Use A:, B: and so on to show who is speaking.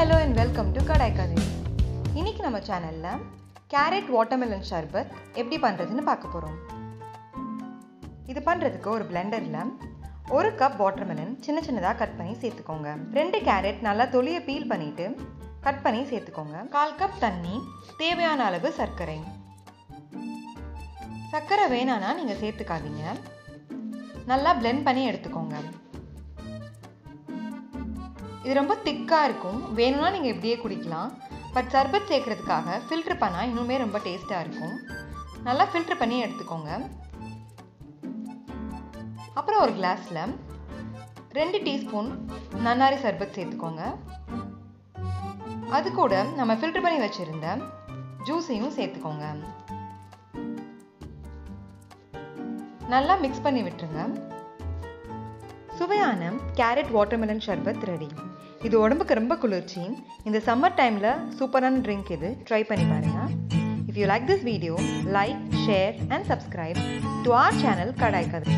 A: hello and welcome to Kadai Kadai. இன்னைக்கு நம்ம சேனல்ல கேரட் வாட்டர்மெலன் ஷர்பத் எப்படி பண்றதுன்னு பார்க்க போறோம். இது பண்றதுக்கு ஒரு பிளெண்டர்ல 1 கப் வாட்டர்மெலன் சின்னதா கட் பண்ணி சேர்த்துக்கோங்க. 2 கேரட் நல்லா தொலியை பீல் பண்ணிட்டு கட் பண்ணி சேர்த்துக்கோங்க. 1/4 கப் தண்ணி, தேவையான அளவு சர்க்கரை. சர்க்கரை வேணானா நீங்க சேர்த்துக்காதீங்க. நல்லா blend பண்ணி எடுத்துக்கோங்க. இது ரொம்ப திக்கா இருக்கும். வேணும்னா நீங்க இப்படியே குடிக்கலாம். பட் சர்பத் சேர்க்கிறதுக்காக ஃபில்டர் பண்ணா இன்னுமே ரொம்ப டேஸ்டா இருக்கும். நல்லா ஃபில்டர் பண்ணி எடுத்துக்கோங்க. அப்புறம் ஒரு கிளாஸ்ல 2 டீஸ்பூன் நன்னாரி சர்பத் சேர்த்துக்கோங்க. அது கூட நம்ம ஃபில்டர் பண்ணி வச்சிருந்த ஜூஸையும் சேர்த்துக்கோங்க. நல்லா மிக்ஸ் பண்ணி விட்டுருங்க. சுவையான கேரட் வாட்டர்மெலன் ஷர்பத் ரெடி. இது உடம்புக்கு ரொம்ப குளிர்ச்சி. இந்த சம்மர் டைம்ல சூப்பரான ட்ரிங்க் இது. ட்ரை பண்ணி பாருங்க. If you like this video, like, share and subscribe to our channel Kadai Kadai.